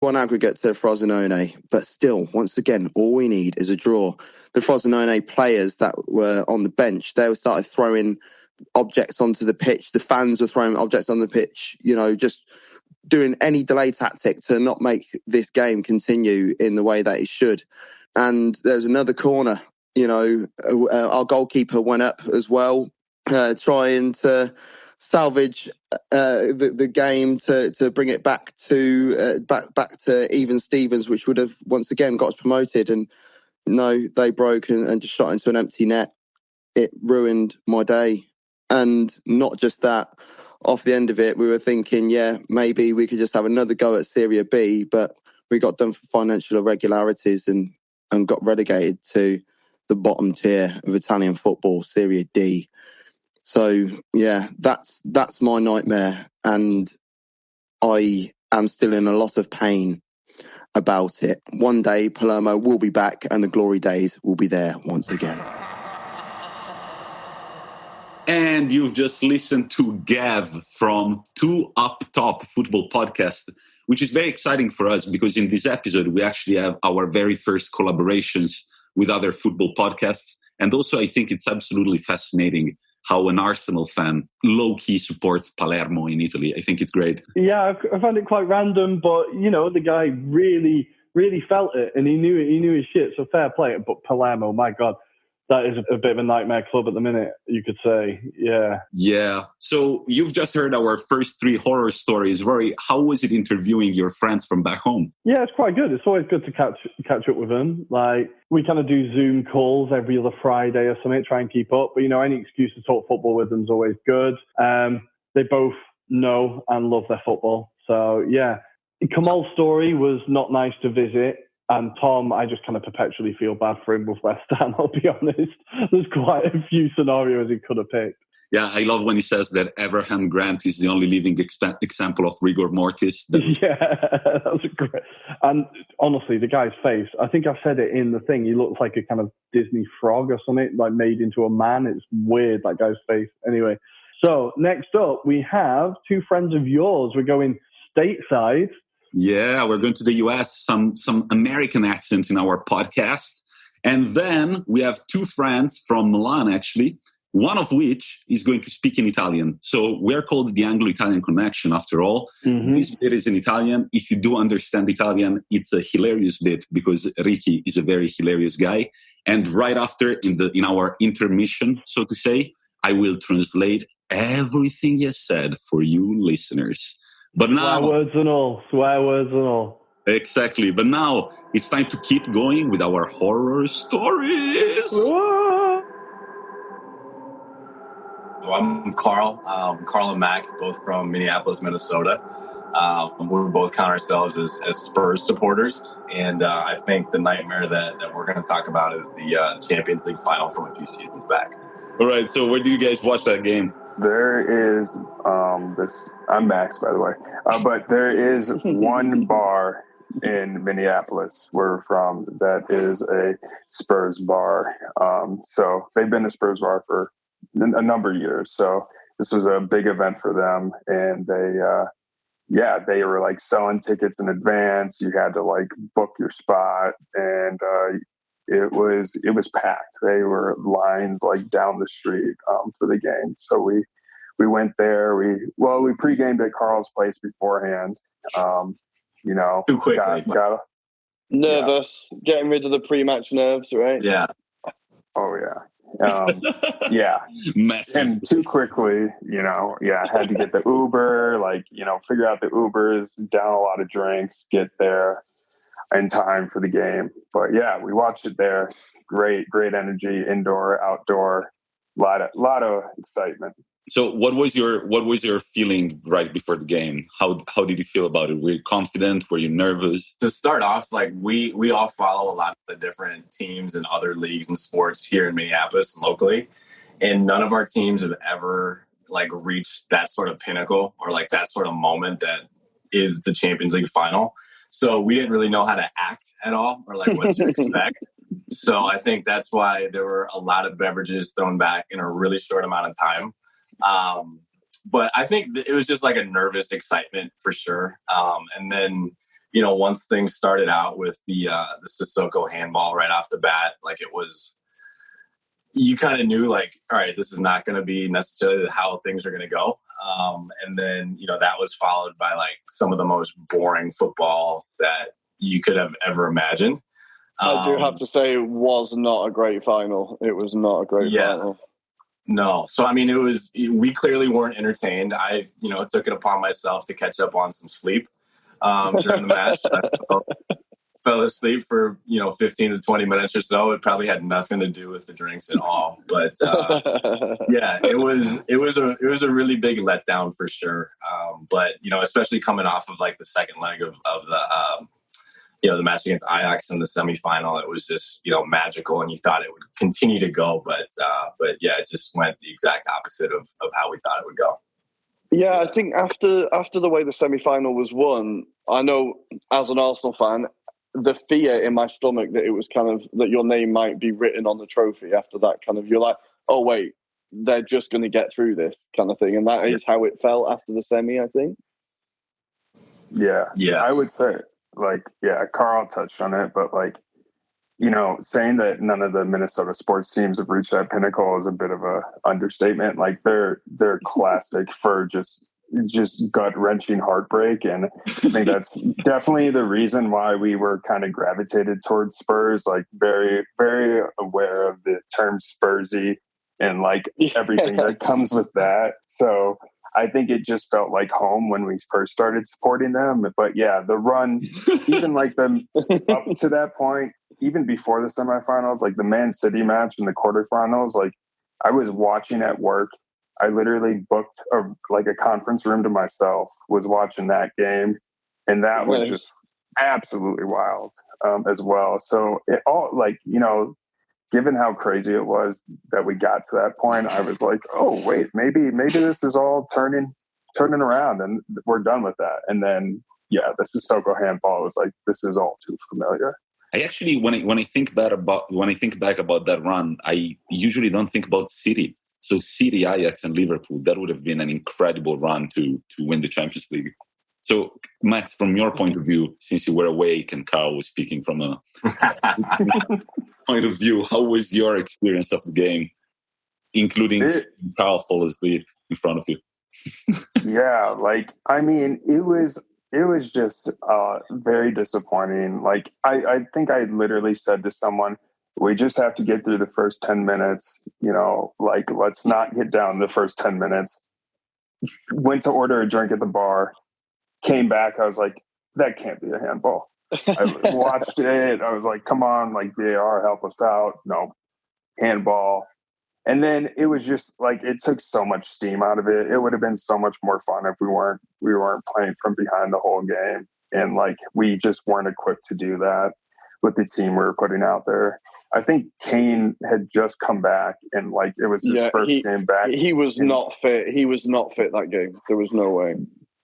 one aggregate to Frosinone, but still, once again, all we need is a draw. The Frosinone players that were on the bench, they started throwing objects onto the pitch. The fans were throwing objects on the pitch, just doing any delay tactic to not make this game continue in the way that it should. And there's another corner, our goalkeeper went up as well, trying to salvage the game to bring it back to even Stevens, which would have once again got us promoted. And no, they broke and just shot into an empty net. It ruined my day. And not just that, off the end of it, we were thinking, maybe we could just have another go at Serie B, but we got done for financial irregularities and got relegated to the bottom tier of Italian football, Serie D. So, that's my nightmare. And I am still in a lot of pain about it. One day, Palermo will be back and the glory days will be there once again. And you've just listened to Gav from Two Up Top Football Podcast, which is very exciting for us because in this episode, we actually have our very first collaborations with other football podcasts. And also, I think it's absolutely fascinating how an Arsenal fan low-key supports Palermo in Italy. I think it's great. Yeah, I found it quite random, but, the guy really, really felt it and he knew his shit, so fair play. But Palermo, my God. That is a bit of a nightmare club at the minute, you could say. Yeah. Yeah. So you've just heard our first 3 horror stories. Rory, how was it interviewing your friends from back home? Yeah, it's quite good. It's always good to catch up with them. Like, we kind of do Zoom calls every other Friday or something, try and keep up. But, any excuse to talk football with them is always good. They both know and love their football. So, yeah. Kamal's story was not nice to visit. And Tom, I just kind of perpetually feel bad for him with West Ham, I'll be honest. There's quite a few scenarios he could have picked. Yeah, I love when he says that Avraham Grant is the only living example of rigor mortis. Yeah, that was great. And honestly, the guy's face, I think I said it in the thing, he looks like a kind of Disney frog or something, like made into a man. It's weird, that guy's face. Anyway, so next up, we have 2 friends of yours. We're going stateside. Yeah, we're going to the US, some American accents in our podcast. And then we have 2 friends from Milan, actually, one of which is going to speak in Italian. So we're called the Anglo-Italian Connection, after all. Mm-hmm. This bit is in Italian. If you do understand Italian, it's a hilarious bit because Ricky is a very hilarious guy. And right after, in our intermission, so to say, I will translate everything he has said for you listeners. But now, swear words and all. Exactly. But now it's time to keep going with our horror stories. Well, I'm Carl. Carl and Max, both from Minneapolis, Minnesota. We both count ourselves as Spurs supporters. And I think the nightmare that we're going to talk about is the Champions League final from a few seasons back. All right. So where do you guys watch that game? There is this. I'm Max, by the way. But there is one bar in Minneapolis where we're from that is a Spurs bar. So they've been a Spurs bar for a number of years. So this was a big event for them, and they were like selling tickets in advance. You had to like book your spot, and it was packed. They were lines like down the street for the game. So we went there. We pre-gamed at Carl's place beforehand. Too quickly. Nervous, getting rid of the pre-match nerves, right? Yeah. Oh yeah. Yeah. Messy. And too quickly, had to get the Uber, figure out the Ubers, down a lot of drinks, get there in time for the game. But yeah, we watched it there. Great energy, indoor, outdoor, lot of excitement. So what was your feeling right before the game? How did you feel about it? Were you confident? Were you nervous? To start off, we all follow a lot of the different teams and other leagues and sports here in Minneapolis and locally. And none of our teams have ever reached that sort of pinnacle or that sort of moment that is the Champions League final. So we didn't really know how to act at all or what to expect. So I think that's why there were a lot of beverages thrown back in a really short amount of time. But I think it was just a nervous excitement for sure. And then once things started out with the Sissoko handball right off the bat, like it was, you kind of knew like, all right, this is not going to be necessarily how things are going to go. And then, that was followed by like some of the most boring football that you could have ever imagined. I do have to say it was not a great final. It was not a great final. No. So, I mean, we clearly weren't entertained. I, took it upon myself to catch up on some sleep during the match. I fell asleep for, 15 to 20 minutes or so. It probably had nothing to do with the drinks at all. But it was a really big letdown for sure. But, especially coming off of like the second leg of the match against Ajax in the semifinal, it was just, magical, and you thought it would continue to go. But it just went the exact opposite of how we thought it would go. Yeah, I think after the way the semi-final was won, I know as an Arsenal fan, the fear in my stomach that it was kind of that your name might be written on the trophy after that kind of, you're like, oh wait, they're just going to get through this kind of thing. And that is how it felt after the semi, I think. Yeah. I would say, like, Carl touched on it, but like, saying that none of the Minnesota sports teams have reached that pinnacle is a bit of a understatement. Like they're classic for just gut-wrenching heartbreak, and I think that's definitely the reason why we were kind of gravitated towards Spurs. Like very, very aware of the term Spursy and like everything that comes with that. So I think it just felt like home when we first started supporting them. But yeah, the run, even like them up to that point, even before the semifinals, like the Man City match in the quarterfinals, like I was watching at work. I literally booked a conference room to myself, was watching that game. And that was just absolutely wild as well. So it all given how crazy it was that we got to that point, I was like, oh, wait, maybe this is all turning around and we're done with that. And then, the Sissoko handball was like, this is all too familiar. I actually, when I think back about that run, I usually don't think about City. So City, Ajax, and Liverpool, that would have been an incredible run to win the Champions League. So, Max, from your point of view, since you were awake and Carl was speaking from a point of view, how was your experience of the game, including Carl fall asleep in front of you? Yeah, it was just very disappointing. Like, I think I literally said to someone, we just have to get through the first 10 minutes, let's not get down the first 10 minutes. Went to order a drink at the bar, came back, I was like, that can't be a handball. I watched it, I was like, come on, like VAR, help us out. No, handball. And then it was just like, it took so much steam out of it. It would have been so much more fun if we weren't playing from behind the whole game. And like, we just weren't equipped to do that with the team we were putting out there. I think Kane had just come back and like, it was his first game back. He was not fit. He was not fit that game. There was no way.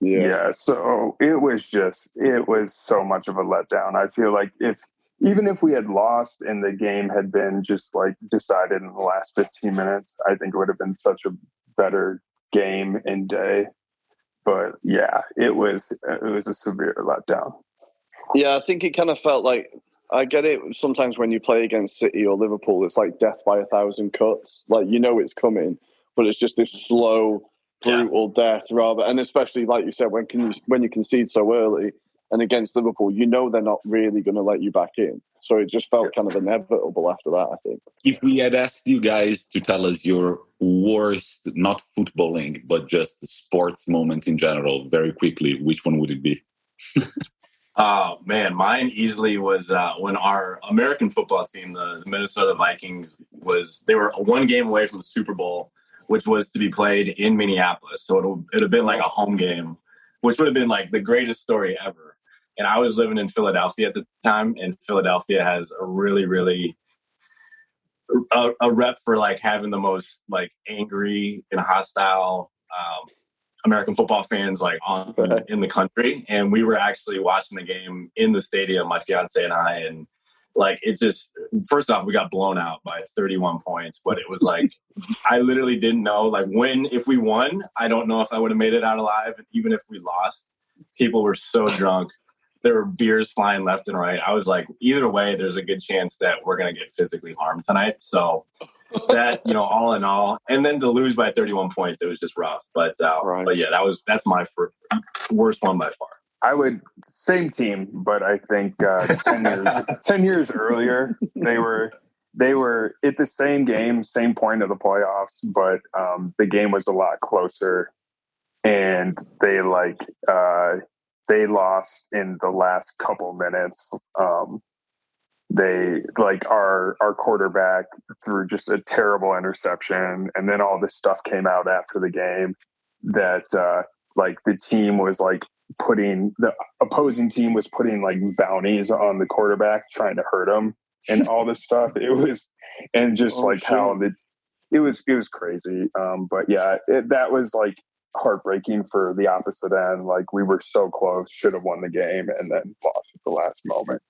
Yeah. So it was so much of a letdown. I feel like even if we had lost and the game had been just like decided in the last 15 minutes, I think it would have been such a better game and day. But yeah, it was a severe letdown. Yeah, I think it kind of felt like, I get it sometimes when you play against City or Liverpool, it's like death by 1,000 cuts. Like, it's coming, but it's just this slow, brutal death rather. And especially, like you said, when you concede so early and against Liverpool, they're not really going to let you back in. So it just felt kind of inevitable after that, I think. If we had asked you guys to tell us your worst, not footballing, but just sports moment in general, very quickly, which one would it be? Oh, man, mine easily was when our American football team, the Minnesota Vikings, they were one game away from the Super Bowl, which was to be played in Minneapolis. So it would have been like a home game, which would have been like the greatest story ever. And I was living in Philadelphia at the time, and Philadelphia has a really, really a rep for like having the most like angry and hostile American football fans like in the country. And we were actually watching the game in the stadium, my fiance and I, and like it just, first off, we got blown out by 31 points, but it was like I literally didn't know like if we won, I don't know if I would have made it out alive. And even if we lost, people were so drunk there were beers flying left and right. I was like, either way, there's a good chance that we're going to get physically harmed tonight. So that, all in all, and then to lose by 31 points, it was just rough. But yeah, that's my worst one by far. I would, same team, but I think 10 years earlier, they were at the same game, same point of the playoffs, but the game was a lot closer, and they lost in the last couple minutes. They our quarterback threw just a terrible interception, and then all this stuff came out after the game that the team was the opposing team was putting bounties on the quarterback, trying to hurt him, and all this stuff. It was, and just it was crazy. But yeah, that was heartbreaking for the opposite end. We were so close, should have won the game, and then lost at the last moment.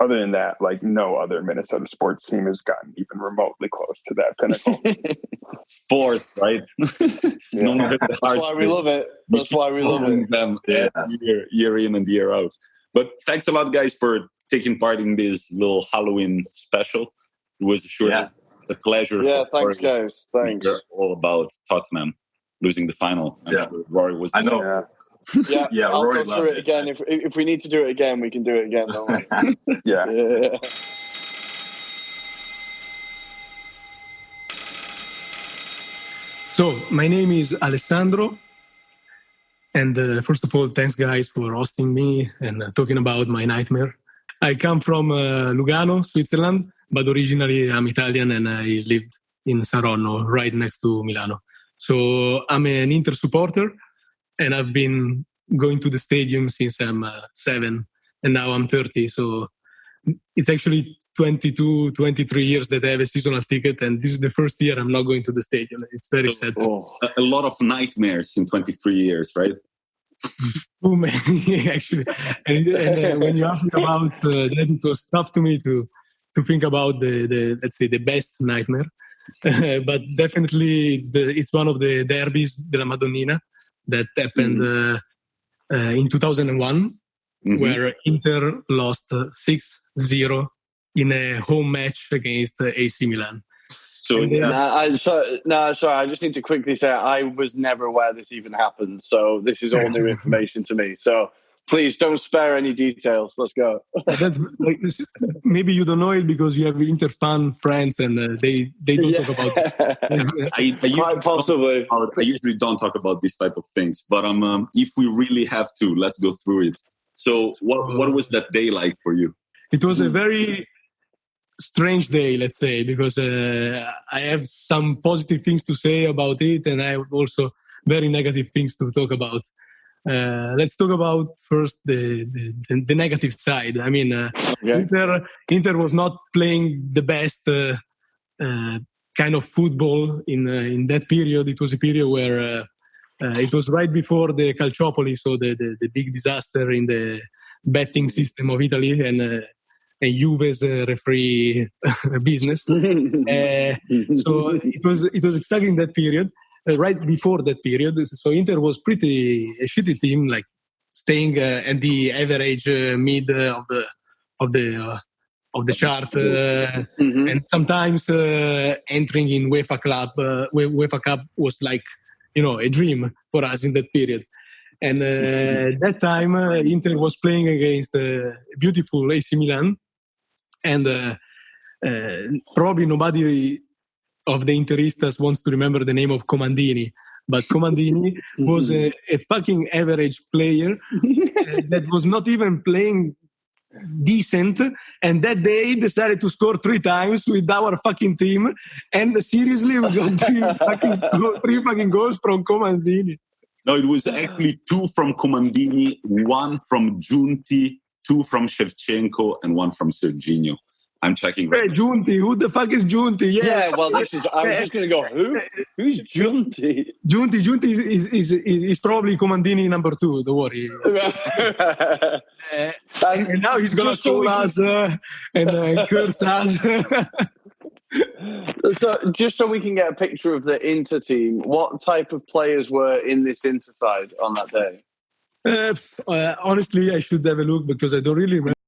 Other than that, no other Minnesota sports team has gotten even remotely close to that pinnacle. Sports, right? Yeah. That's why we love it. That's why we love it. Them year in and year out. But thanks a lot, guys, for taking part in this little Halloween special. It was a pleasure. Yeah, thanks, guys. Thanks. All about Tottenham losing the final. I'm sure Rory was. I know. Yeah. Yeah, I'll Rory go through it again. If we need to do it again, we can do it again, don't we? Yeah. So, my name is Alessandro. And first of all, thanks, guys, for hosting me and talking about my nightmare. I come from Lugano, Switzerland, but originally I'm Italian and I lived in Saronno, right next to Milano. So I'm an Inter supporter. And I've been going to the stadium since I'm 7, and now I'm 30. So it's actually 22, 23 years that I have a seasonal ticket, and this is the first year I'm not going to the stadium. It's very sad. A lot of nightmares in 23 years, right? Too many, actually. And when you asked me about that, it was tough to me to think about the let's say, the best nightmare. But definitely it's one of the derbies della Madonnina that happened in 2001, where Inter lost 6-0 in a home match against AC Milan. So sorry, I just need to quickly say I was never aware this even happened, so this is all new information to me. So please don't spare any details. Let's go. That's maybe you don't know it because you have Inter fan friends and they don't talk about it. I usually don't talk about this type of things, but if we really have to, let's go through it. So what was that day like for you? It was a very strange day, let's say, because I have some positive things to say about it, and I have also very negative things to talk about. Let's talk about first the negative side. I mean, Inter was not playing the best kind of football in that period. It was a period where it was right before the Calciopoli, so the big disaster in the betting system of Italy, and Juve's referee business. So it was exactly in that period. Right before that period, so Inter was pretty a shitty team, like staying at the average mid of the chart, and sometimes entering in UEFA Cup was like a dream for us in that period. And that time Inter was playing against beautiful AC Milan, and probably nobody of the Interistas wants to remember the name of Comandini, but Comandini was a fucking average player that was not even playing decent, and that day decided to score 3 times with our fucking team, and seriously we got 3 fucking goals from Comandini. No, it was actually 2 from Comandini, 1 from Giunti, 2 from Shevchenko, and 1 from Serginho. I'm checking. Hey, Giunti, who the fuck is Giunti? Yeah, well, I was just going to go, who? Who's Giunti? Giunti is probably Comandini number 2, don't worry. And now he's going to call us and curse us. So, just so we can get a picture of the Inter team, what type of players were in this Inter side on that day? Honestly, I should have a look because I don't really remember.